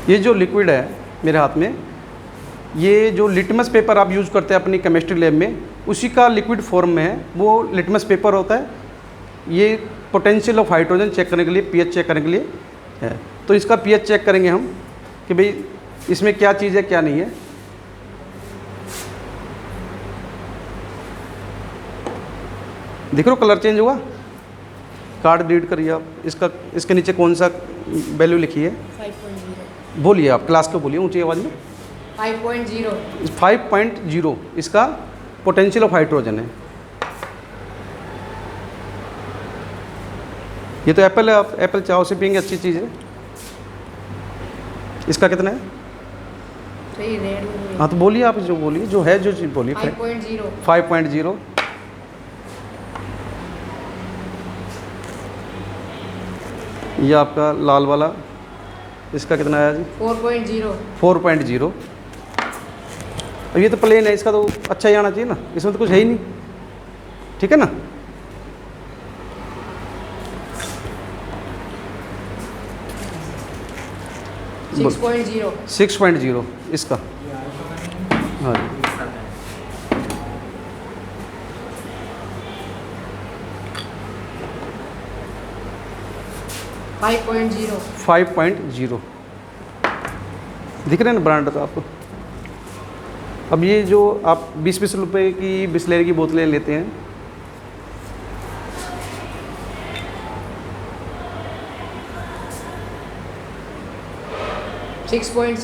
ये जो लिक्विड है मेरे हाथ में, ये जो लिटमस पेपर आप यूज़ करते हैं अपनी केमिस्ट्री लैब में, उसी का लिक्विड फॉर्म में है। वो लिटमस पेपर होता है। ये पोटेंशियल ऑफ हाइड्रोजन चेक करने के लिए, पीएच चेक करने के लिए है। तो इसका पीएच चेक करेंगे हम कि भाई इसमें क्या चीज़ है क्या नहीं है। देख रहे हो कलर चेंज हुआ। कार्ड रीड करिए आप इसका, इसके नीचे कौन सा वैल्यू लिखी है? 5.0। बोलिए आप, क्लास को बोलिए ऊंची आवाज़ में। 5.0। 5.0 इसका पोटेंशियल ऑफ हाइड्रोजन है। ये तो एप्पल है, आप एप्पल चाहो से पियेंगे, अच्छी चीज़ है। इसका कितना है? सही रेड हो गई। हाँ तो बोलिए आप, जो बोलिए, जो है जो चीज़ बोलिए। 5.0। 5.0। ये आपका लाल वाला, इसका कितना आया जी? 4.0। 4.0। अब ये तो प्लेन है, इसका तो अच्छा ही आना चाहिए ना, इसमें तो कुछ है ही नहीं, ठीक है ना। सिक्स पॉइंट 6.0 इसका। हाँ जी। 5.0। 5.0 दिख रहे हैं ना ब्रांड तो आपको। अब ये जो आप 20-20 रुपए की बिस्लेरी की बोतलें लेते हैं, सिक्स पॉइंट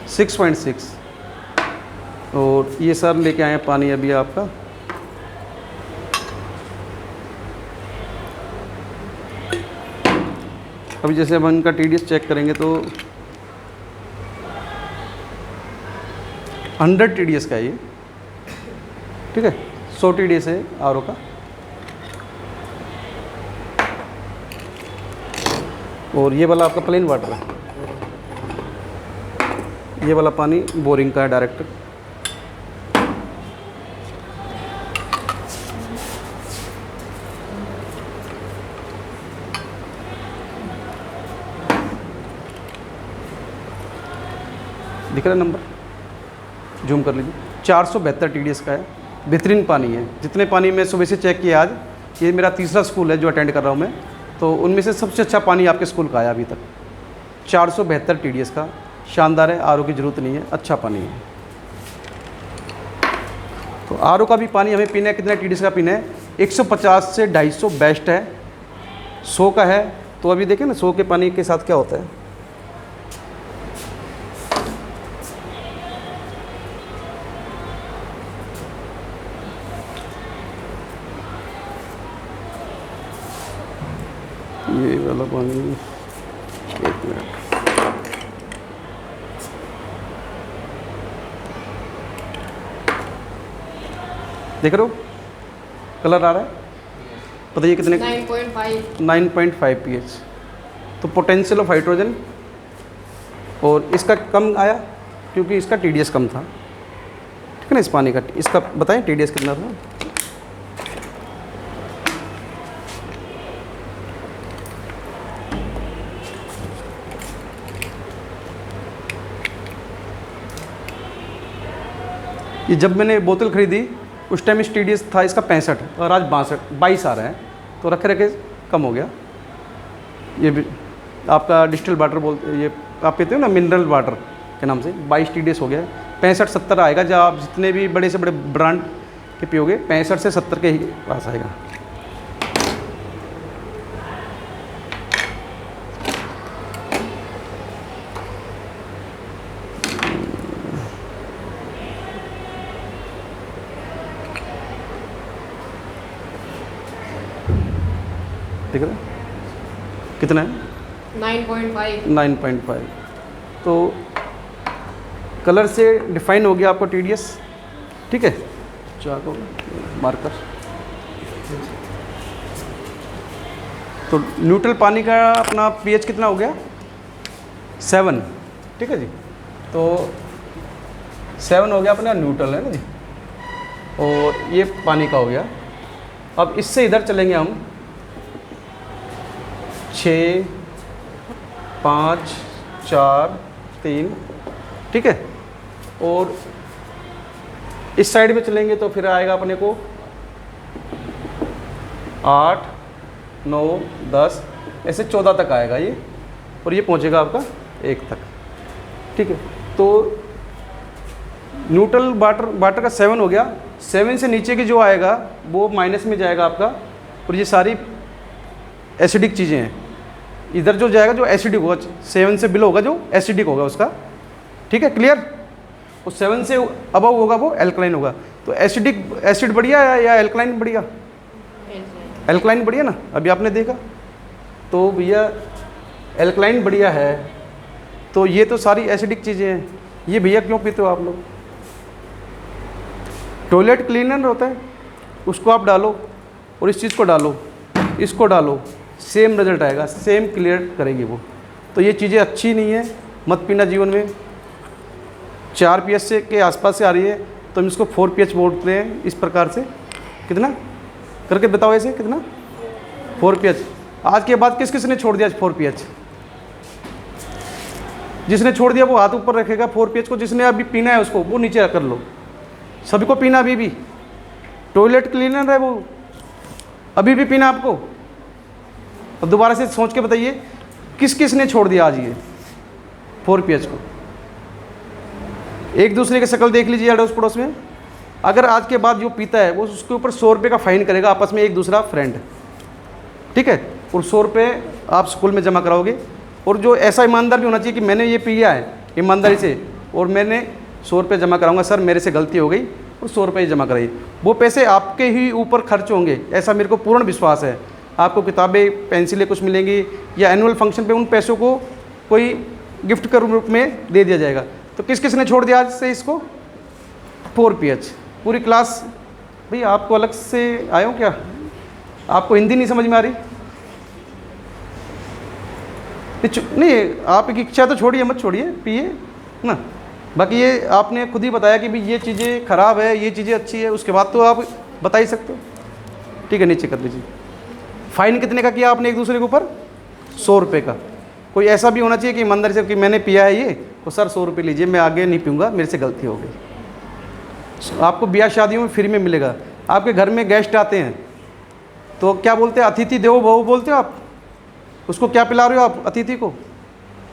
6.6। और ये सर लेके आए हैं पानी अभी आपका। अभी जैसे हम इनका टीडीएस चेक करेंगे तो 100 टीडीएस का है ये, ठीक है। 100 टीडीएस है आरओ का। और ये वाला आपका प्लेन वाटर है, ये वाला पानी बोरिंग का है डायरेक्ट। दिख रहा है नंबर, जूम कर लीजिए। 472 टीडीएस का है, बेहतरीन पानी है। जितने पानी मैं सुबह से चेक किया आज, ये मेरा तीसरा स्कूल है जो अटेंड कर रहा हूँ मैं, तो उनमें से सबसे अच्छा पानी आपके स्कूल का आया अभी तक। 472 टीडीएस का, शानदार है। आरओ की ज़रूरत नहीं है, अच्छा पानी है। तो आरओ का भी पानी हमें पीना है। कितने टीडीएस का पीना है? 150 से 250 बेस्ट है। 100 का है तो अभी देखें ना 100 के पानी के साथ क्या होता है। ये वाला पानी, एक मिनट, देख रहे हो कलर आ रहा है? बताइए कितने? 9.5 पीएच। तो पोटेंशियल ऑफ हाइड्रोजन, और इसका कम आया क्योंकि इसका टीडीएस कम था, ठीक है ना। इस पानी का, इसका बताएं टीडीएस कितना था? ये जब मैंने बोतल खरीदी उस टाइम इस टीडीएस था इसका 65 और आज 22 आ रहा है, तो रखे रखे कम हो गया। ये भी आपका डिस्टिल वाटर बोलते, ये आप पीते हो ना मिनरल वाटर के नाम से, 22 टीडीएस हो गया। 65-70 आएगा जब आप जितने भी बड़े से बड़े ब्रांड के पियोगे, 65 से 70 के ही पास आएगा। ठीक है, कितना है? 9.5। तो कलर से डिफाइन हो गया आपको टीडीएस, ठीक है। चाको मार्कर। तो न्यूट्रल पानी का अपना पीएच कितना हो गया? 7, ठीक है जी। तो 7 हो गया अपना न्यूट्रल, है ना जी। और ये पानी का हो गया। अब इससे इधर चलेंगे हम 6, 5, 4, 3, ठीक है। और इस साइड में चलेंगे तो फिर आएगा अपने को 8, 9, 10, ऐसे 14 तक आएगा ये, और ये पहुंचेगा आपका 1 तक, ठीक है। तो न्यूट्रल वाटर का 7 हो गया। 7 से नीचे की जो आएगा वो माइनस में जाएगा आपका, और ये सारी एसिडिक चीज़ें हैं। इधर जो जाएगा जो एसिडिक होगा, 7 से बिलो होगा जो एसिडिक होगा उसका, ठीक है, क्लियर। और 7 से अबव होगा वो एल्कलाइन होगा। तो एसिड बढ़िया या एल्कलाइन बढ़िया? एल्कलाइन बढ़िया ना, अभी आपने देखा। तो भैया एल्कलाइन बढ़िया है। तो ये तो सारी एसिडिक चीज़ें हैं। ये भैया क्यों पीते हो आप लोग? टॉयलेट क्लीनर होता है, उसको आप डालो और इस चीज़ को डालो, इसको डालो, सेम रिजल्ट आएगा, सेम क्लियर करेगी वो। तो ये चीज़ें अच्छी नहीं है, मत पीना जीवन में। 4 pH से के आसपास से आ रही है तो हम इसको 4 pH बोलते हैं, इस प्रकार से। कितना करके बताओ ऐसे, कितना? 4 pH। आज के बाद किस किस ने छोड़ दिया 4 pH? जिसने छोड़ दिया वो हाथ ऊपर रखेगा 4 pH को। जिसने अभी पीना है उसको वो नीचे कर लो। सभी को पीना अभी भी, टॉयलेट क्लीनर है वो, अभी भी पीना आपको। अब दोबारा से सोच के बताइए किस किस ने छोड़ दिया आज ये 4 pH को। एक दूसरे की शक्ल देख लीजिए अड़ोस पड़ोस में। अगर आज के बाद जो पीता है वो उसके ऊपर 100 रुपये का फाइन करेगा, आपस में एक दूसरा फ्रेंड, ठीक है। और 100 रुपये आप स्कूल में जमा कराओगे। और जो ऐसा ईमानदार भी होना चाहिए कि मैंने ये पिया है ईमानदारी से और मैंने 100 रुपये जमा कराऊंगा, सर मेरे से गलती हो गई, और 100 रुपये जमा कराइए। वो पैसे आपके ही ऊपर खर्च होंगे, ऐसा मेरे को पूर्ण विश्वास है। आपको किताबें पेंसिलें कुछ मिलेंगी, या एनुअल फंक्शन पे उन पैसों को कोई गिफ्ट के रूप में दे दिया जाएगा। तो किस किस ने छोड़ दिया आज से इसको? 4 pH। पूरी क्लास। भैया आपको अलग से आए हो क्या? आपको हिंदी नहीं समझ में आ रही? नहीं, आपकी इच्छा तो छोड़िए, मत छोड़िए, पिए ना। बाकी ये आपने खुद ही बताया कि भाई ये चीज़ें ख़राब है, ये चीज़ें अच्छी है, उसके बाद तो आप बता ही सकते हो, ठीक है। नीचे कर लीजिए। फाइन कितने का किया आपने एक दूसरे के ऊपर? 100 रुपये का। कोई ऐसा भी होना चाहिए कि ईमानदारी से कि मैंने पिया है ये, तो सर 100 रुपये लीजिए, मैं आगे नहीं पीऊँगा, मेरे से गलती हो गई। आपको ब्याह शादियों में फ्री में मिलेगा। आपके घर में गेस्ट आते हैं तो क्या बोलते हैं? अतिथि देवो भव बोलते हो आप। उसको क्या पिला रहे हो आप अतिथि को?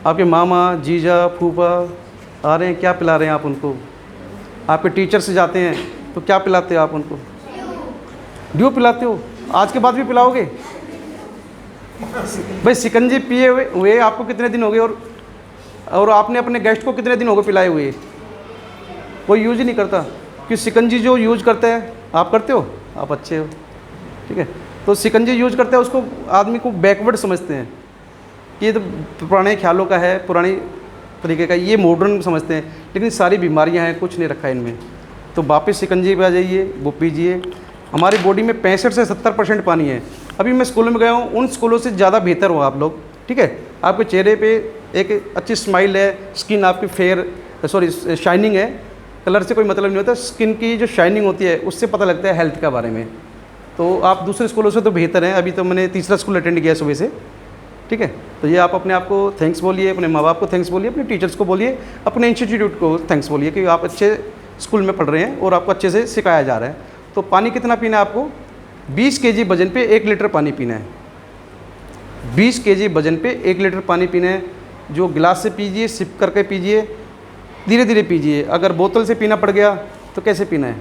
आपके मामा, जीजा, फूफा आ रहे हैं, क्या पिला रहे हैं आप उनको? आपके टीचर से जाते हैं तो क्या पिलाते हो आप उनको? ड्यू पिलाते हो। आज के बाद भी पिलाओगे? भाई शिकंजी पिए हुए आपको कितने दिन हो गए? और आपने अपने गेस्ट को कितने दिन हो गए पिलाए हुए? कोई यूज ही नहीं करता। कि शिकंजी जो यूज करते हैं, आप करते हो, आप अच्छे हो, ठीक है। तो शिकंजी यूज करते हैं उसको आदमी को बैकवर्ड समझते हैं कि ये तो पुराने ख्यालों का है, पुरानी तरीके का, ये मॉडर्न समझते हैं। लेकिन सारी बीमारियां हैं, कुछ नहीं रखा है इनमें। तो वापस शिकंजी पे आ जाइए, वो पीजिए। हमारी बॉडी में 65 से 70% पानी है। अभी मैं स्कूल में गया हूँ, उन स्कूलों से ज़्यादा बेहतर हो आप लोग, ठीक है। आपके चेहरे पे एक अच्छी स्माइल है, स्किन आपकी शाइनिंग है। कलर से कोई मतलब नहीं होता, स्किन की जो शाइनिंग होती है उससे पता लगता है हेल्थ के बारे में। तो आप दूसरे स्कूलों से तो बेहतर हैं। अभी तो मैंने तीसरा स्कूल अटेंड किया सुबह से, ठीक है। तो ये आप अपने आप को थैंक्स बोलिए, अपने माँ बाप को थैंक्स बोलिए, अपने टीचर्स को बोलिए, अपने इंस्टीट्यूट को थैंक्स बोलिए कि आप अच्छे स्कूल में पढ़ रहे हैं और आपको अच्छे से सिखाया जा रहा है। तो पानी कितना पीना है आपको? 20 kg वजन पे 1 लीटर पानी पीना है। 20 kg वजन पे 1 लीटर पानी पीना है। जो गिलास से पीजिए, सिप करके पीजिए, धीरे धीरे पीजिए। अगर बोतल से पीना पड़ गया तो कैसे पीना है,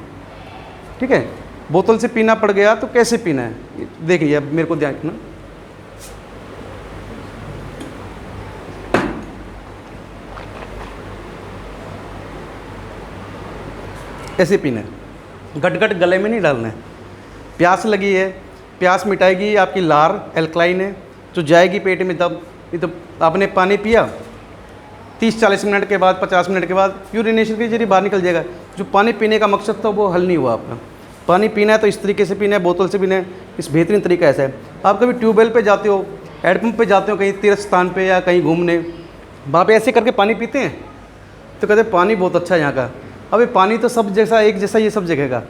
ठीक है। बोतल से पीना पड़ गया तो कैसे पीना है, देखिए अब मेरे को ध्यान रखना। ऐसे पीना है, गट गट गले में नहीं डालना है। प्यास लगी है, प्यास मिटाएगी आपकी लार, एल्कलाइन है, जो जाएगी पेट में। तब तो आपने पानी पिया, 30-40 मिनट के बाद, 50 मिनट के बाद यूरिनेशन के जरिए बाहर निकल जाएगा। जो पानी पीने का मकसद था वो हल नहीं हुआ आपका। पानी पीना है तो इस तरीके से पीना है, बोतल से पीना है। इस बेहतरीन तरीका ऐसा है। आप कभी ट्यूबवेल पे जाते हो, हैंडपम्प पे जाते हो, कहीं तीर्थ स्थान पे या कहीं घूमने, वहाँ पे ऐसे करके पानी पीते हैं तो कहते हैं पानी बहुत अच्छा है यहाँ का। अबे पानी तो सब जैसा, एक जैसा ये सब जगह का,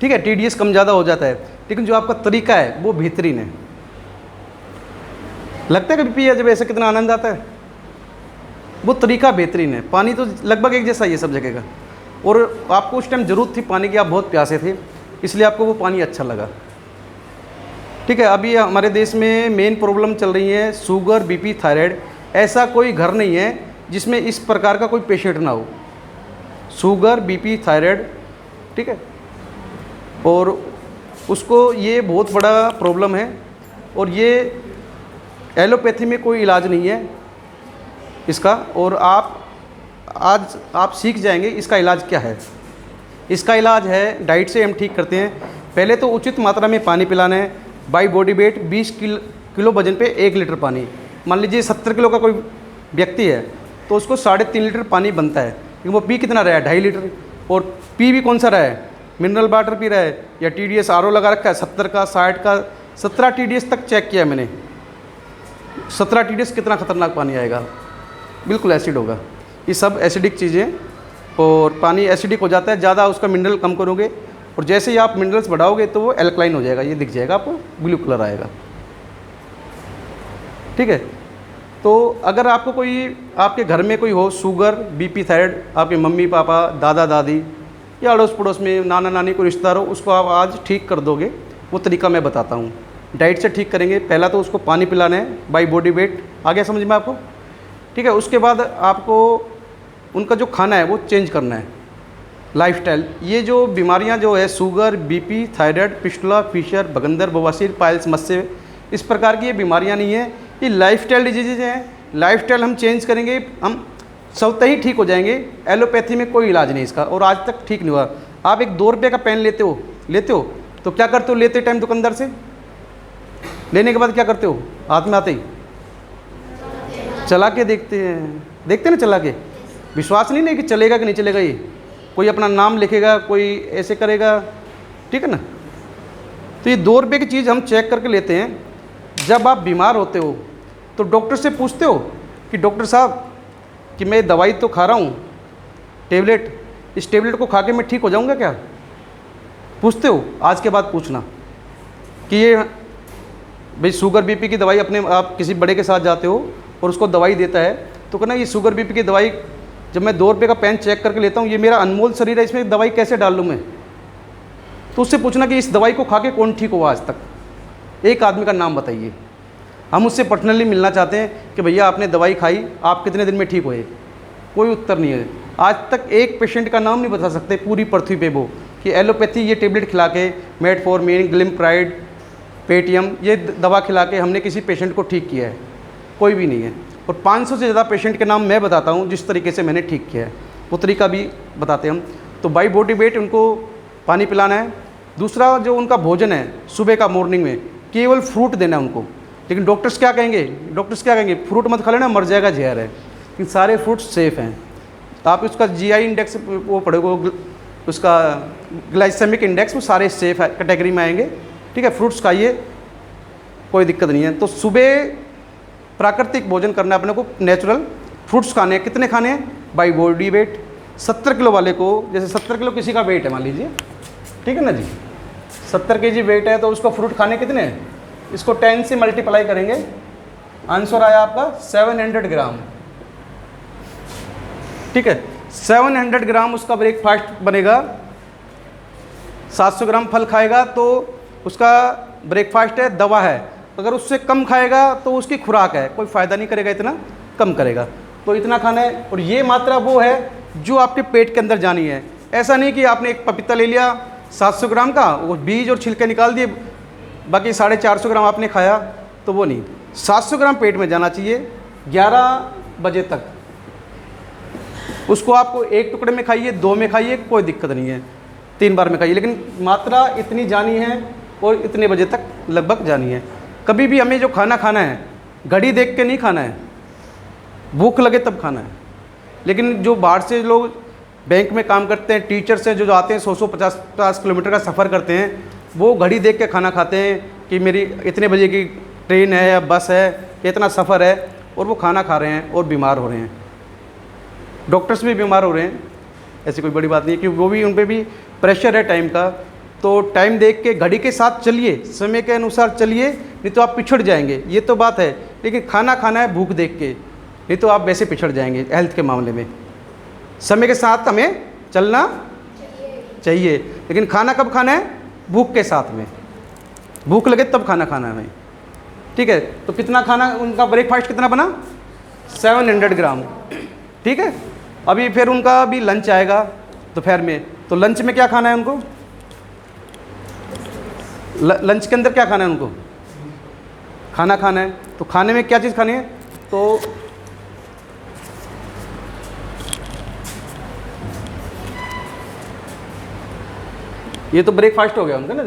ठीक है। TDS कम ज़्यादा हो जाता है, लेकिन जो आपका तरीका है वो बेहतरीन है। लगता है कभी पिया जब ऐसे कितना आनंद आता है। वो तरीका बेहतरीन है। पानी तो लगभग एक जैसा ही है सब जगह का, और आपको उस टाइम ज़रूरत थी पानी की, आप बहुत प्यासे थे, इसलिए आपको वो पानी अच्छा लगा। ठीक है, अभी हमारे देश में मेन प्रॉब्लम चल रही है शुगर, बीपी, थायराइड। ऐसा कोई घर नहीं है जिसमें इस प्रकार का कोई पेशेंट ना हो, शुगर, बीपी, थायराइड। ठीक है, और उसको ये बहुत बड़ा प्रॉब्लम है, और ये एलोपैथी में कोई इलाज नहीं है इसका। और आज आप सीख जाएंगे इसका इलाज क्या है। इसका इलाज है डाइट से हम ठीक करते हैं। पहले तो उचित मात्रा में पानी पिलाना है। बाई बॉडी वेट 20 किलो वजन पे 1 लीटर पानी। मान लीजिए 70 किलो का कोई व्यक्ति है तो उसको 3.5 लीटर पानी बनता है, लेकिन वो पी कितना रहा है, 2.5 लीटर। और पी भी कौन सा रहा है, मिनरल वाटर पी रहा है या TDS RO लगा रखा है 70 का, 60 का। 17 TDS तक चेक किया मैंने। 17 TDS कितना खतरनाक पानी आएगा, बिल्कुल एसिड होगा। ये सब एसिडिक चीज़ें, और पानी एसिडिक हो जाता है, ज़्यादा उसका मिनरल कम करोगे, और जैसे ही आप मिनरल्स बढ़ाओगे तो वो एल्कलाइन हो जाएगा। ये दिख जाएगा आपको, ब्लू कलर आएगा। ठीक है, तो अगर आपको कोई, आपके घर में कोई हो शुगर, बीपी, थायराइड, आपके मम्मी पापा, दादा दादी या अड़ोस पड़ोस में नाना नानी को रिश्तेदार हो, उसको आप आज ठीक कर दोगे। वो तरीका मैं बताता हूँ। डाइट से ठीक करेंगे। पहला तो उसको पानी पिलाना है बाई बॉडी वेट। आ गया समझ में आपको? ठीक है, उसके बाद आपको उनका जो खाना है वो चेंज करना है, लाइफस्टाइल। ये जो बीमारियां जो है sugar, BP, thyroid, fistula, fissure, बगंदर, बवासीर, पाइल्स, मस्से, इस प्रकार की ये बीमारियां नहीं है, ये लाइफस्टाइल डिजीज़ हैं। लाइफस्टाइल हम चेंज करेंगे, हम स्वतः ही ठीक हो जाएंगे। एलोपैथी में कोई इलाज नहीं इसका, और आज तक ठीक नहीं हुआ। आप एक 2 रुपये का पेन लेते हो तो क्या करते हो, लेते टाइम दुकानदार से, लेने के बाद क्या करते हो, हाथ में आते ही चला के देखते हैं ना, चला के। विश्वास नहीं कि चलेगा कि नहीं चलेगा। ये कोई अपना नाम लिखेगा, कोई ऐसे करेगा, ठीक है ना। तो ये 2 रुपये की चीज़ हम चेक करके लेते हैं। जब आप बीमार होते हो तो डॉक्टर से पूछते हो कि डॉक्टर साहब कि मैं दवाई तो खा रहा हूँ, टेबलेट, इस टेबलेट को खा के मैं ठीक हो जाऊँगा क्या? पूछते हो? आज के बाद पूछना कि ये भाई शुगर बीपी की दवाई, अपने आप किसी बड़े के साथ जाते हो और उसको दवाई देता है तो कहना ये शुगर बीपी की दवाई, जब मैं 2 रुपये का पेन चेक करके लेता हूँ, ये मेरा अनमोल शरीर है, इसमें दवाई कैसे डाल लूँ मैं? तो उससे पूछना कि इस दवाई को खा के कौन ठीक हुआ आज तक, एक आदमी का नाम बताइए। हम उससे पर्सनली मिलना चाहते हैं कि भैया आपने दवाई खाई, आप कितने दिन में ठीक हुए? कोई उत्तर नहीं है। आज तक एक पेशेंट का नाम नहीं बता सकते पूरी पृथ्वी पे वो कि एलोपैथी ये टेबलेट खिला के, मेटफॉर्मिन, ग्लिम्प्राइड, पेटियम, ये दवा खिला के हमने किसी पेशेंट को ठीक किया है, कोई भी नहीं है। और 500 से ज़्यादा पेशेंट के नाम मैं बताता हूँ जिस तरीके से मैंने ठीक किया है, वो तरीका भी बताते हैं हम। तो बाई बॉडी वेट उनको पानी पिलाना है। दूसरा जो उनका भोजन है, सुबह का मॉर्निंग में केवल फ्रूट देना है उनको। लेकिन डॉक्टर्स क्या कहेंगे? फ्रूट मत खा लेना, मर जाएगा, जहर है। लेकिन सारे फ्रूट सेफ़ हैं। आप उसका GI इंडेक्स वो पढ़ोगे, उसका ग्लाइसेमिक इंडेक्स, वो सारे सेफ कैटेगरी में आएंगे। ठीक है, फ्रूट्स खाइए, कोई दिक्कत नहीं है। तो सुबह प्राकृतिक भोजन करना है अपने को, नेचुरल फ्रूट्स खाने हैं। कितने खाने हैं? By body weight. 70 किलो वाले को, जैसे 70 किलो किसी का वेट है मान लीजिए, ठीक है ना जी, 70 kg वेट है तो उसको फ्रूट खाने कितने हैं? इसको 10 से मल्टीप्लाई करेंगे, आंसर आया आपका 700 ग्राम। ठीक है, 700 ग्राम उसका ब्रेकफास्ट बनेगा। 700 ग्राम फल खाएगा तो उसका ब्रेकफास्ट है, दवा है। अगर उससे कम खाएगा तो उसकी खुराक है, कोई फ़ायदा नहीं करेगा, इतना कम करेगा। तो इतना खाना है, और ये मात्रा वो है जो आपके पेट के अंदर जानी है। ऐसा नहीं कि आपने एक पपीता ले लिया 700 ग्राम का, वो बीज और छिलके निकाल दिए, बाकी 450 ग्राम आपने खाया, तो वो नहीं। 700 ग्राम पेट में जाना चाहिए 11 बजे तक। उसको आपको एक टुकड़े में खाइए, 2 में खाइए, कोई दिक्कत नहीं है, 3 बार में खाइए, लेकिन मात्रा इतनी जानी है और इतने बजे तक लगभग जानी है। कभी भी हमें जो खाना खाना है घड़ी देख के नहीं खाना है, भूख लगे तब खाना है। लेकिन जो बाहर से लोग बैंक में काम करते हैं, टीचर्स हैं जो आते हैं 100-150 किलोमीटर का सफ़र करते हैं, वो घड़ी देख के खाना खाते हैं कि मेरी इतने बजे की ट्रेन है या बस है, इतना सफ़र है, और वो खाना खा रहे हैं और बीमार हो रहे हैं। डॉक्टर्स भी बीमार हो रहे हैं, ऐसी कोई बड़ी बात नहीं है कि वो भी, उन पर भी प्रेशर है टाइम का। तो टाइम देख के घड़ी के साथ चलिए, समय के अनुसार चलिए, नहीं तो आप पिछड़ जाएंगे, ये तो बात है। लेकिन खाना खाना है भूख देख के, नहीं तो आप वैसे पिछड़ जाएंगे हेल्थ के मामले में। समय के साथ हमें चलना चाहिए, लेकिन खाना कब खाना है? भूख के साथ में, भूख लगे तब खाना खाना है हमें, ठीक है। तो कितना खाना उनका ब्रेकफास्ट कितना बना? 700 ग्राम, ठीक है। अभी फिर उनका भी लंच आएगा दोपहर में, तो लंच में क्या खाना है उनको? लंच के अंदर क्या खाना है उनको? खाना खाना है। तो खाने में क्या चीज़ खानी है? तो ये तो ब्रेकफास्ट हो गया उनका ना।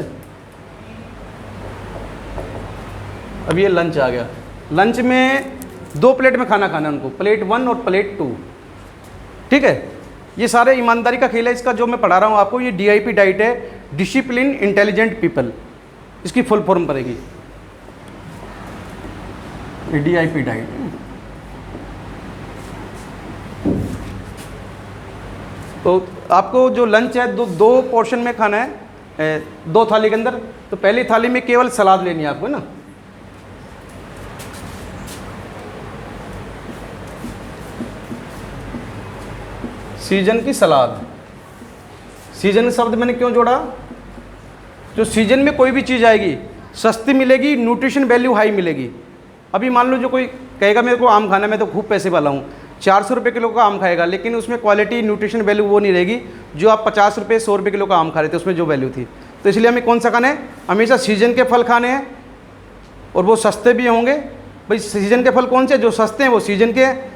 अब ये लंच आ गया। लंच में 2 प्लेट में खाना खाना है उनको, प्लेट 1 और प्लेट 2, ठीक है। ये सारे ईमानदारी का खेल है। इसका जो मैं पढ़ा रहा हूँ आपको, ये DIP डाइट है, डिसिप्लिन इंटेलिजेंट पीपल, इसकी फुल फॉर्म पड़ेगी ये DIP डाइट। तो आपको जो लंच है दो पोर्शन में खाना है, 2 थाली के अंदर। तो पहली थाली में केवल सलाद लेनी है आपको, है ना। सीजन की सलाद। सीजन शब्द मैंने क्यों जोड़ा? जो सीजन में कोई भी चीज़ आएगी सस्ती मिलेगी, न्यूट्रिशन वैल्यू हाई मिलेगी। अभी मान लो जो कोई कहेगा मेरे को आम खाना है, मैं तो खूब पैसे वाला हूँ, 400 रुपये किलो का आम खाएगा, लेकिन उसमें क्वालिटी न्यूट्रिशन वैल्यू वो नहीं रहेगी जो आप 50 रुपये 100 रुपये किलो का आम खा रहे थे, उसमें जो वैल्यू थी। तो इसलिए हमें कौन सा खाना है? हमेशा सीजन के फल खाने हैं, और वो सस्ते भी होंगे। भाई सीजन के फल कौन से? जो सस्ते हैं वो सीजन के हैं,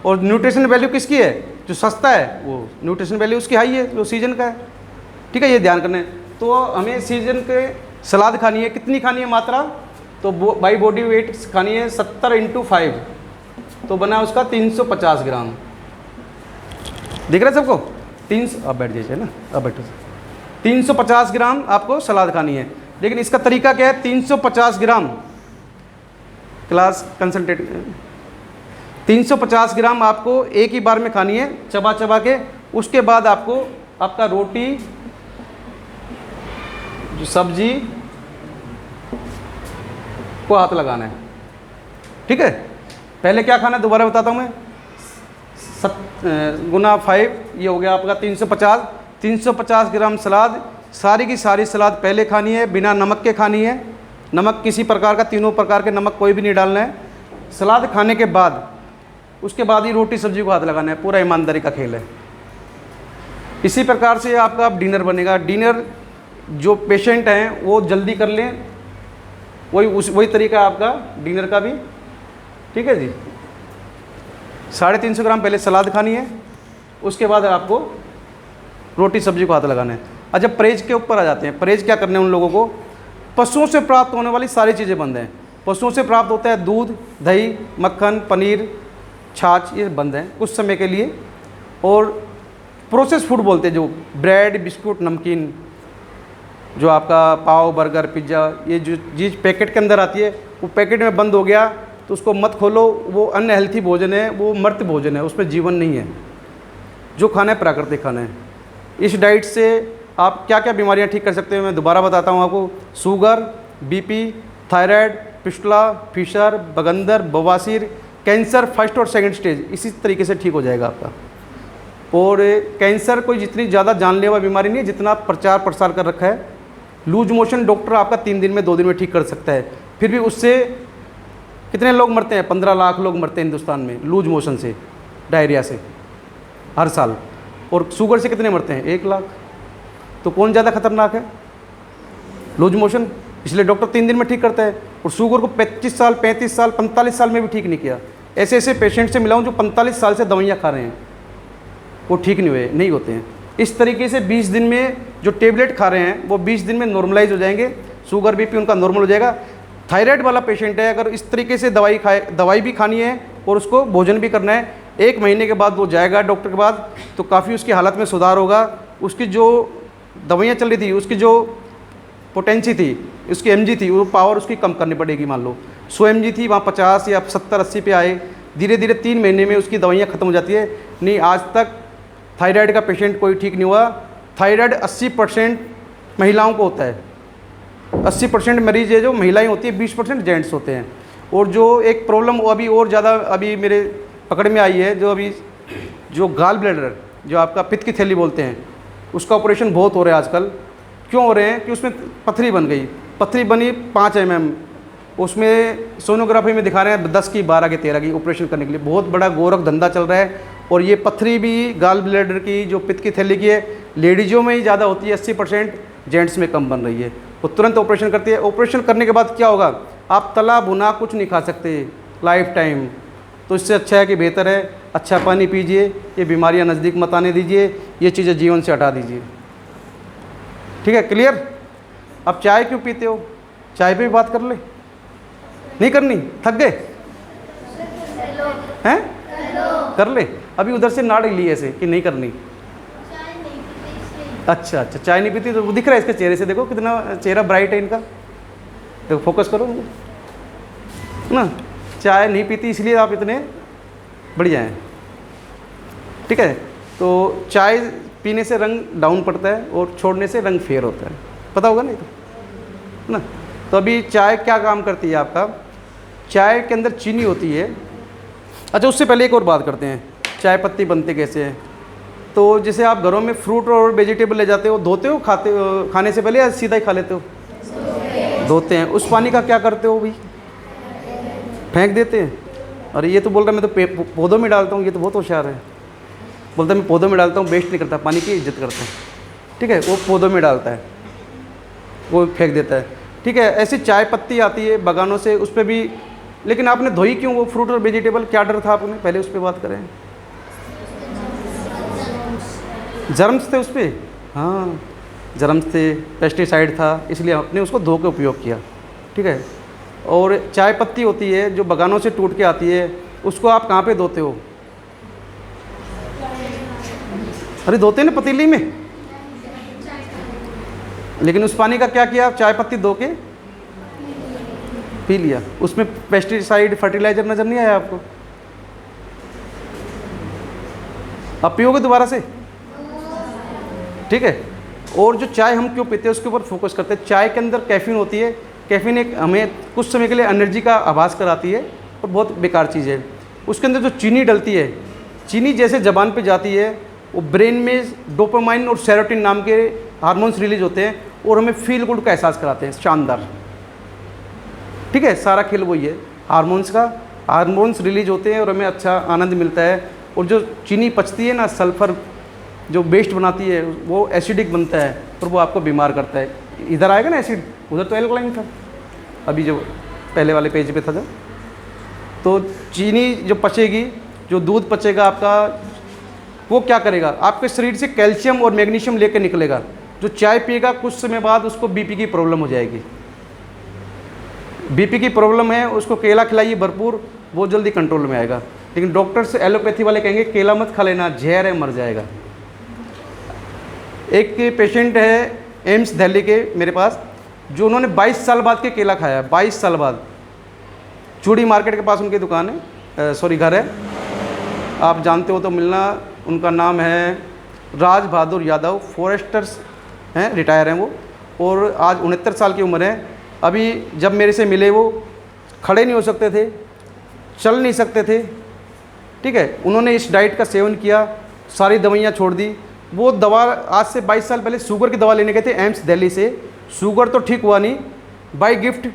और न्यूट्रिशन वैल्यू किसकी है? जो सस्ता है वो न्यूट्रिशन वैल्यू उसकी हाई है, जो सीजन का है, ठीक है। ये ध्यान करना है। तो हमें सीजन के सलाद खानी है। कितनी खानी है मात्रा? तो बाई बॉडी वेट खानी है 70 × 5, तो बना उसका 350 ग्राम। दिख रहा है सबको? 300, अब बैठ जाइए ना, अब बैठो। 350 ग्राम आपको सलाद खानी है, लेकिन इसका तरीका क्या है? 350 ग्राम क्लास कंसल्टेट 350 ग्राम आपको एक ही बार में खानी है, चबा चबा के। उसके बाद आपको आपका रोटी, जो सब्जी को हाथ लगाना है, ठीक है। पहले क्या खाना है दोबारा बताता हूँ मैं, 7 × 5 ये हो गया आपका 350। 350 ग्राम सलाद, सारी की सारी सलाद पहले खानी है, बिना नमक के खानी है। नमक किसी प्रकार का, तीनों प्रकार के नमक कोई भी नहीं डालना है। सलाद खाने के बाद उसके बाद ही रोटी सब्जी को हाथ लगाना है। पूरा ईमानदारी का खेल है। इसी प्रकार से आपका अब डिनर बनेगा। डिनर जो पेशेंट हैं वो जल्दी कर लें, वही तरीका है आपका डिनर का भी, ठीक है जी। 350 ग्राम पहले सलाद खानी है, उसके बाद आपको रोटी सब्जी को हाथ लगाना है। और जब परहेज के ऊपर आ जाते हैं, परहेज क्या करने हैं उन लोगों को? पशुओं से प्राप्त होने वाली सारी चीज़ें बंद हैं। पशुओं से प्राप्त होता है दूध, दही, मक्खन, पनीर, छाछ, ये बंद हैं कुछ समय के लिए। और प्रोसेस फूड बोलते हैं, जो ब्रेड, बिस्कुट, नमकीन, जो आपका पाव, बर्गर, पिज़्ज़ा, ये जो चीज़ पैकेट के अंदर आती है, वो पैकेट में बंद हो गया तो उसको मत खोलो। वो अनहेल्थी भोजन है, वो मर्त भोजन है, उसमें जीवन नहीं है। जो खाना है प्राकृतिक खाना है। इस डाइट से आप क्या क्या बीमारियां ठीक कर सकते हो मैं दोबारा बताता हूँ आपको। Sugar, BP, thyroid, fistula, fissure, बगंदर, बवासीर, कैंसर फर्स्ट और सेकंड स्टेज इसी तरीके से ठीक हो जाएगा आपका। और कैंसर कोई जितनी ज़्यादा जानलेवा बीमारी नहीं है जितना प्रचार प्रसार कर रखा है। लूज मोशन डॉक्टर आपका 3 दिन में 2 दिन में ठीक कर सकता है, फिर भी उससे कितने लोग मरते हैं? 15 लाख लोग मरते हैं हिंदुस्तान में लूज मोशन से, डायरिया से हर साल। और शुगर से कितने मरते हैं? 1 लाख। तो कौन ज़्यादा खतरनाक है? Loose motion. इसलिए डॉक्टर 3 दिन में ठीक करता है। और शुगर को 25 साल, 35 साल, 45 साल में भी ठीक नहीं किया। ऐसे ऐसे पेशेंट से मिला हूँ जो 45 साल से दवाइयाँ खा रहे हैं, वो ठीक नहीं होते हैं। इस तरीके से 20 दिन में जो टेबलेट खा रहे हैं वो 20 दिन में नॉर्मलाइज हो जाएंगे। शुगर, BP उनका नॉर्मल हो जाएगा। थायराइड वाला पेशेंट है, अगर इस तरीके से दवाई भी खानी है और उसको भोजन भी करना है, 1 महीने के बाद वो जाएगा डॉक्टर के पास, तो काफ़ी उसकी हालत में सुधार होगा। उसकी जो दवाइयाँ चल रही थी, उसकी जो पोटेंसी थी, उसकी mg थी, वो पावर उसकी कम करनी पड़ेगी। मान लो 100 mg थी, वहाँ 50 या 70-80 पे आए। धीरे धीरे 3 महीने में उसकी दवाइयाँ ख़त्म हो जाती है। नहीं, आज तक थायराइड का पेशेंट कोई ठीक नहीं हुआ। थायराइड 80% महिलाओं को होता है। 80% मरीज है जो महिलाएं होती है, 20% जेंट्स होते हैं। और जो एक प्रॉब्लम वो अभी और ज़्यादा अभी मेरे पकड़ में आई है, जो अभी जो गाल ब्लैडर, जो आपका पित्त की थैली बोलते हैं, उसका ऑपरेशन बहुत हो रहा है आजकल। क्यों हो रहे हैं कि उसमें पथरी बन गई, पथरी बनी 5 mm, उसमें सोनोग्राफी में दिखा रहे हैं 10 की 12 की 13 की ऑपरेशन करने के लिए। बहुत बड़ा गोरख धंधा चल रहा है। और ये पथरी भी गाल ब्लैडर की, जो पित्त की थैली की है, लेडीज़ों में ही ज़्यादा होती है 80%, जेंट्स में कम बन रही है। वो तुरंत ऑपरेशन करती है। ऑपरेशन करने के बाद क्या होगा, आप तला भुना कुछ नहीं खा सकते लाइफ टाइम। तो इससे अच्छा है कि बेहतर है अच्छा पानी पीजिए, ये बीमारियां नज़दीक मत आने दीजिए, ये चीज़ें जीवन से हटा दीजिए। ठीक है, क्लियर। अब चाय क्यों पीते हो, चाय पे भी बात कर ले, नहीं करनी, थक गए हैं, कर ले। अभी उधर से नाड़ ली ऐसे कि नहीं करनी। अच्छा अच्छा, चाय नहीं पीती तो वो दिख रहा है इसके चेहरे से, देखो कितना चेहरा ब्राइट है इनका, देखो फोकस करो ना। चाय नहीं पीती इसलिए आप इतने बढ़िया हैं। ठीक है, तो चाय पीने से रंग डाउन पड़ता है और छोड़ने से रंग फेयर होता है, पता होगा नहीं तो ना। तो अभी चाय क्या काम करती है आपका, चाय के अंदर चीनी होती है। अच्छा, उससे पहले एक और बात करते हैं, चाय पत्ती बनते कैसे हैं। तो जैसे आप घरों में फ्रूट और वेजिटेबल ले जाते हो, धोते हो खाने से पहले, या सीधा ही खा लेते हो? धोते हैं। उस पानी का क्या करते हो भाई, फेंक देते हैं। अरे ये तो बोल रहा है मैं तो पौधों में डालता हूँ, ये तो बहुत होशियार है। बोलता है मैं पौधों में डालता हूँ, वेस्ट नहीं करता, पानी की इज्जत करता है। ठीक है, वो पौधों में डालता है, वो फेंक देता है। ठीक है, ऐसी चाय पत्ती आती है बगानों से, उस पर भी। लेकिन आपने धोई क्यों वो फ्रूट और वेजिटेबल, क्या डर था आपने, पहले उस पर बात करें। जर्म्स थे उस पर, हाँ जर्म्स थे, पेस्टिसाइड था, इसलिए आपने उसको धो के उपयोग किया। ठीक है, और चाय पत्ती होती है जो बगानों से टूट के आती है, उसको आप कहाँ पे धोते हो? अरे धोते हैं ना पतीली में। लेकिन उस पानी का क्या किया, चाय पत्ती धो के पी लिया, उसमें पेस्टिसाइड फर्टिलाइजर नज़र नहीं आया आपको? अब पियोगे दोबारा से? ठीक है, और जो चाय हम क्यों पीते हैं उसके ऊपर फोकस करते हैं। चाय के अंदर कैफीन होती है, कैफीन एक हमें कुछ समय के लिए एनर्जी का आभास कराती है और बहुत बेकार चीज़ है। उसके अंदर जो चीनी डलती है, चीनी जैसे ज़बान पे जाती है, वो ब्रेन में डोपामाइन और सेरोटिन नाम के हार्मोन्स रिलीज होते हैं और हमें फील गुड का एहसास कराते हैं, शानदार। ठीक है, सारा खेल वही है हार्मोन्स का, हार्मोन्स रिलीज होते हैं और हमें अच्छा आनंद मिलता है। और जो चीनी पचती है ना, सल्फ़र जो वेस्ट बनाती है, वो एसिडिक बनता है और वो आपको बीमार करता है। इधर आएगा ना एसिड, उधर तो एल्कलाइन था, अभी जो पहले वाले पेज पे था जो। तो चीनी जो पचेगी, जो दूध पचेगा आपका, वो क्या करेगा, आपके शरीर से कैल्शियम और मैग्नीशियम लेकर निकलेगा। जो चाय पिएगा कुछ समय बाद उसको बीपी की प्रॉब्लम हो जाएगी। बीपी की प्रॉब्लम है, उसको केला खिलाइए भरपूर, बहुत जल्दी कंट्रोल में आएगा। लेकिन डॉक्टर्स एलोपैथी वाले कहेंगे केला मत खा लेना, जहर है, मर जाएगा। एक पेशेंट है एम्स दिल्ली के मेरे पास, जो उन्होंने 22 साल बाद के केला खाया है, 22 साल बाद। चूड़ी मार्केट के पास उनकी दुकान है, सॉरी घर है, आप जानते हो तो मिलना। उनका नाम है राज बहादुर यादव, फॉरेस्टर्स हैं, रिटायर हैं वो, और आज 69 साल की उम्र है। अभी जब मेरे से मिले वो खड़े नहीं हो सकते थे, चल नहीं सकते थे। ठीक है, उन्होंने इस डाइट का सेवन किया, सारी दवाइयाँ छोड़ दी। वो दवा आज से 22 साल पहले शुगर की दवा लेने गए थे एम्स दिल्ली से, शुगर तो ठीक हुआ नहीं, by gift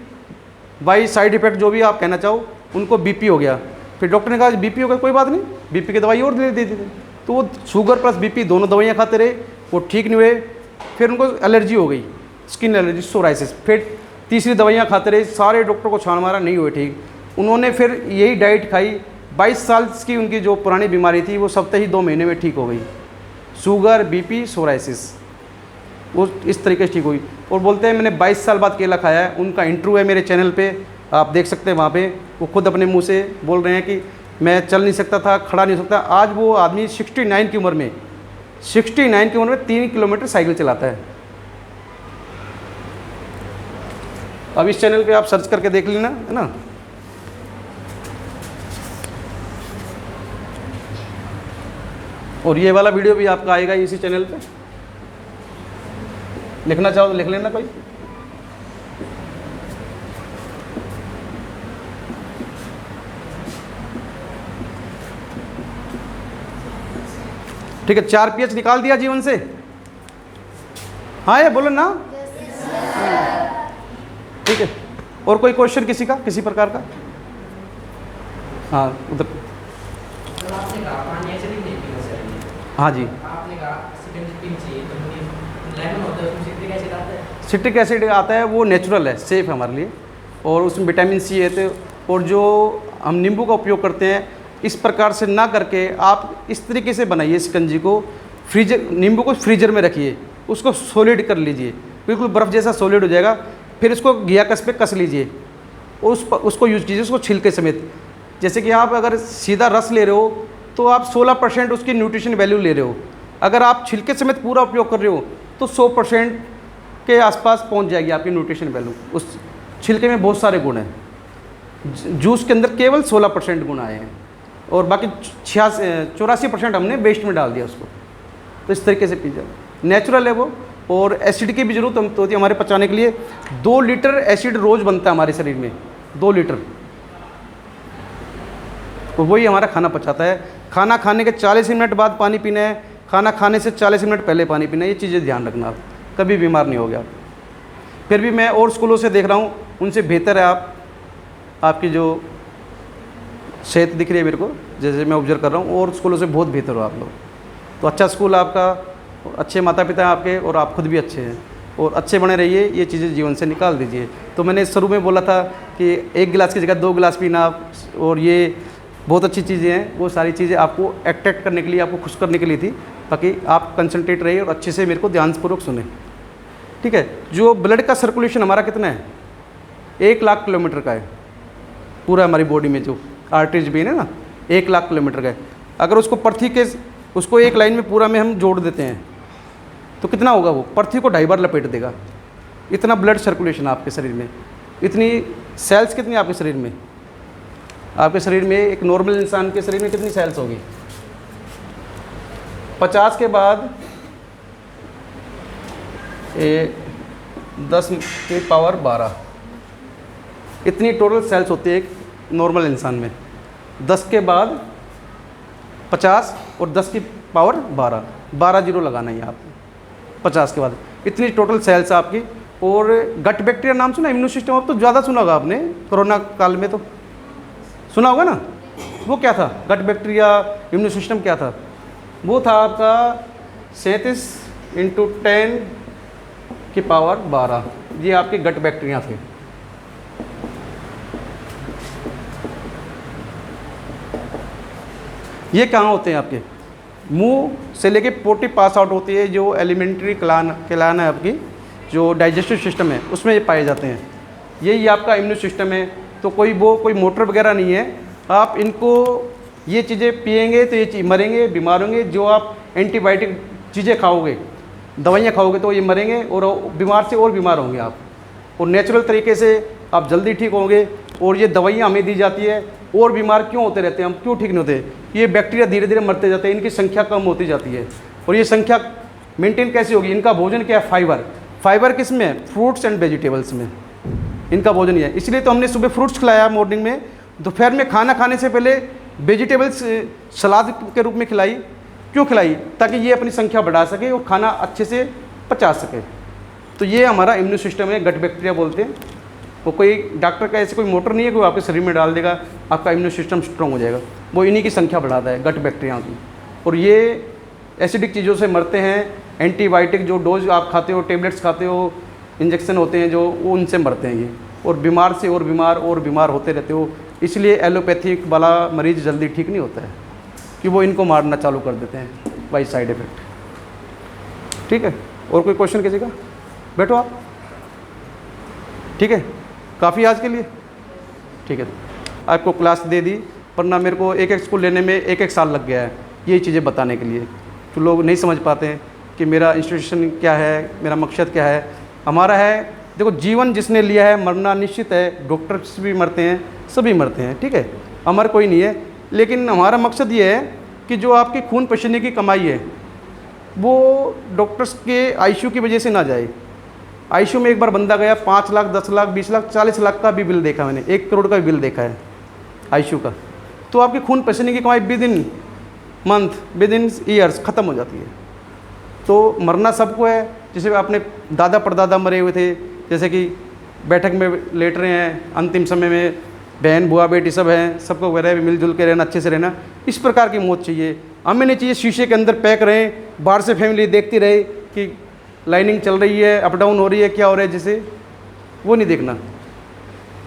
by side effect जो भी आप कहना चाहो, उनको बीपी हो गया। फिर डॉक्टर ने कहा बीपी हो गया, कोई बात नहीं, बीपी की दवाई और दे दी थी। तो वो शुगर प्लस बीपी दोनों दवाइयाँ खाते रहे, वो ठीक नहीं हुए। फिर उनको एलर्जी हो गई, स्किन एलर्जी, सोराइसिस। फिर तीसरी दवाइयाँ खाते रहे, सारे डॉक्टर को छान मारा, नहीं हुए ठीक। उन्होंने फिर यही डाइट खाई, 22 साल की उनकी जो पुरानी बीमारी थी वो सप्ताह ही 2 महीने में ठीक हो गई। शुगर, बीपी, सोराइसिस, वो इस तरीके से ठीक हुई। और बोलते हैं मैंने 22 साल बाद केला खाया है। उनका इंटरव्यू है मेरे चैनल पे, आप देख सकते हैं वहाँ पे। वो खुद अपने मुंह से बोल रहे हैं कि मैं चल नहीं सकता था, खड़ा नहीं हो सकता। आज वो आदमी 69 की उम्र में 3 किलोमीटर साइकिल चलाता है। अब इस चैनल पे आप सर्च करके देख लेना, है ना। और ये वाला वीडियो भी आपका आएगा इसी चैनल पे, लिखना चाहो तो लिख लेना कोई। ठीक है, 4 pH निकाल दिया जीवन से? हाँ, ये बोलो ना। ठीक है, और कोई क्वेश्चन किसी का, किसी प्रकार का? हाँ उधर। आपने कहा पानी एसिडिक नहीं पीना चाहिए। हाँ जी। आपने कहा एसिडिक पीना चाहिए, तो मुझे लेमन होता है, उसमें सिट्रिक एसिड आता है। सिट्रिक एसिड आता है, वो नेचुरल है, सेफ है हमारे लिए, और उसमें विटामिन सी है। तो और जो हम नींबू का उपयोग करते हैं, इस प्रकार से ना करके आप इस तरीके से बनाइए शिकंजी को। फ्रीजर, नींबू को फ्रीजर में रखिए, उसको सॉलिड कर लीजिए, बिल्कुल बर्फ़ जैसा सॉलिड हो जाएगा। फिर इसको घिया कस पे कस लीजिए, उसको यूज़ कीजिए, उसको छिलके समेत। जैसे कि आप अगर सीधा रस ले रहे हो तो आप 16% उसकी न्यूट्रिशन वैल्यू ले रहे हो। अगर आप छिलके समेत पूरा उपयोग कर रहे हो तो 100% के आसपास पहुंच जाएगी आपकी न्यूट्रिशन वैल्यू। उस छिलके में बहुत सारे गुण हैं, जूस के अंदर केवल 16% गुण आए हैं, और बाकी 84% हमने वेस्ट में डाल दिया उसको। तो इस तरीके से पीजिए, नेचुरल है वो। और एसिड की भी जरूरत होती है हमारे पचाने के लिए। 2 लीटर एसिड रोज़ बनता है हमारे शरीर में, 2 लीटर। तो वही हमारा खाना पचाता है। खाना खाने के 40 मिनट बाद पानी पीना है, खाना खाने से 40 मिनट पहले पानी पीना है। ये चीज़ें ध्यान रखना, आप कभी बीमार नहीं हो गया। फिर भी मैं और स्कूलों से देख रहा हूँ, उनसे बेहतर है आपकी जो सेहत दिख रही है मेरे को, जैसे मैं ऑब्जर्व कर रहा हूँ, और स्कूलों से बहुत बेहतर हो आप लोग। तो अच्छा स्कूल आपका, अच्छे माता पिता हैं आपके, और आप खुद भी अच्छे हैं, और अच्छे बने रहिए। ये चीज़ें जीवन से निकाल दीजिए। तो मैंने शुरू में बोला था कि 1 गिलास की जगह 2 गिलास पीना आप, और ये बहुत अच्छी चीज़ें हैं। वो सारी चीज़ें आपको अट्रैक्ट करने के लिए, आपको खुश करने के लिए थी, ताकि आप कंसंट्रेट रहिए और अच्छे से मेरे को ध्यानपूर्वक सुने। ठीक है, जो ब्लड का सर्कुलेशन हमारा कितना है, 1 लाख किलोमीटर का है पूरा हमारी बॉडी में। जो आर्टरीज भी है ना, 1 लाख किलोमीटर का है। अगर उसको पृथ्वी के, उसको एक लाइन में पूरा में हम जोड़ देते हैं तो कितना होगा, वो पृथ्वी को 2.5 बार लपेट देगा। इतना ब्लड सर्कुलेशन आपके शरीर में। इतनी सेल्स कितनी आपके शरीर में, आपके शरीर में एक नॉर्मल इंसान के शरीर में कितनी सेल्स होगी? 50 के बाद 10 की पावर 12 इतनी टोटल सेल्स होती है एक नॉर्मल इंसान में। 10 के बाद 50 और 10 की पावर 12 जीरो लगाना है आपको। 50 के बाद इतनी टोटल सेल्स आपकी। और गट बैक्टीरिया नाम सुना, इम्यून सिस्टम, अब तो ज़्यादा सुना होगा आपने, कोरोना काल में तो सुना होगा ना। वो क्या था, गट बैक्टीरिया, इम्यून सिस्टम क्या था? वो था आपका 37 × 10 की पावर 12। ये आपके गट बैक्टीरिया थे। ये कहाँ होते हैं आपके? मुंह से लेके पोटी पास आउट होती है, जो एलिमेंट्री क्लान है आपकी, जो डाइजेस्टिव सिस्टम है, उसमें ये पाए जाते हैं। यही आपका इम्यून सिस्टम है। तो कोई मोटर वगैरह नहीं है। आप इनको ये चीज़ें पिएंगे तो ये मरेंगे, बीमार होंगे। जो आप एंटीबायोटिक चीज़ें खाओगे, दवाइयाँ खाओगे, तो ये मरेंगे और बीमार से और बीमार होंगे आप। और नेचुरल तरीके से आप जल्दी ठीक होंगे। और ये दवाइयाँ हमें दी जाती है, और बीमार क्यों होते रहते हैं हम, क्यों ठीक नहीं होते? ये बैक्टीरिया धीरे धीरे मरते जाते हैं, इनकी संख्या कम होती जाती है। और ये संख्या मेंटेन कैसे होगी? इनका भोजन क्या है? फाइबर किस में है? फ्रूट्स एंड वेजिटेबल्स में इनका भोजन ही है। इसलिए तो हमने सुबह फ्रूट्स खिलाया मॉर्निंग में, दोपहर में खाना खाने से पहले वेजिटेबल्स सलाद के रूप में खिलाई। क्यों खिलाई? ताकि ये अपनी संख्या बढ़ा सके और खाना अच्छे से पचा सके। तो ये हमारा इम्यून सिस्टम है, गट बैक्टीरिया बोलते हैं। वो कोई डॉक्टर का ऐसे कोई मोटर नहीं है कि आपके शरीर में डाल देगा आपका इम्यून सिस्टम स्ट्रॉन्ग हो जाएगा। वो इन्हीं की संख्या बढ़ाता है, गट बैक्टीरिया की। और ये एसिडिक चीज़ों से मरते हैं। एंटीबायोटिक जो डोज आप खाते हो, टेबलेट्स खाते हो, इंजेक्शन होते हैं जो, वो उनसे मरते हैं ये। और बीमार से और बीमार होते रहते हो। इसलिए एलोपैथिक वाला मरीज़ जल्दी ठीक नहीं होता है, कि वो इनको मारना चालू कर देते हैं बाई साइड इफ़ेक्ट। ठीक है, और कोई क्वेश्चन किसी का? बैठो आप। ठीक है, काफ़ी आज के लिए। ठीक है, आपको क्लास दे दी, वरना मेरे को एक स्कूल लेने में 1 साल लग गया है यही चीज़ें बताने के लिए। तो लोग नहीं समझ पाते हैं कि मेरा इंस्टीट्यूशन क्या है, मेरा मकसद क्या है। हमारा है, देखो, जीवन जिसने लिया है मरना निश्चित है। डॉक्टर्स भी मरते हैं, सभी मरते हैं। ठीक है, अमर कोई नहीं है। लेकिन हमारा मकसद ये है कि जो आपकी खून पसीने की कमाई है, वो डॉक्टर्स के आईसीयू की वजह से ना जाए। आईसीयू में एक बार बंदा गया, 5 लाख, 10 लाख, 20 लाख, 40 लाख का भी बिल देखा मैंने, 1 करोड़ का भी बिल देखा है आईसीयू का। तो आपकी खून पसीने की कमाई with in month, with in years ख़त्म हो जाती है। तो मरना सबको है, जैसे अपने दादा परदादा मरे हुए थे, जैसे कि बैठक में लेट रहे हैं, अंतिम समय में बहन बुआ बेटी सब हैं, सबको वगैरह मिलजुल के रहना, अच्छे से रहना, इस प्रकार की मौत चाहिए। हमें नहीं चाहिए शीशे के अंदर पैक रहें, बाहर से फैमिली देखती रहे कि लाइनिंग चल रही है, अप डाउन हो रही है, क्या हो रहा है, जैसे वो नहीं देखना।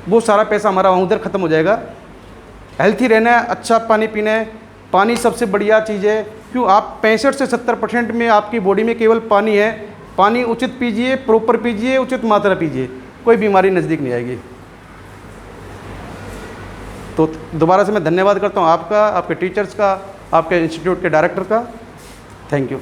वो सारा पैसा हमारा वहाँ उधर ख़त्म हो जाएगा। हेल्थी रहना है, अच्छा पानी पीना है। पानी सबसे बढ़िया चीज़ है, क्यों आप 65 से 70% में आपकी बॉडी में केवल पानी है। पानी उचित पीजिए, प्रॉपर पीजिए, उचित मात्रा पीजिए, कोई बीमारी नज़दीक नहीं आएगी। तो दोबारा से मैं धन्यवाद करता हूँ आपका, आपके टीचर्स का, आपके इंस्टीट्यूट के डायरेक्टर का। Thank you.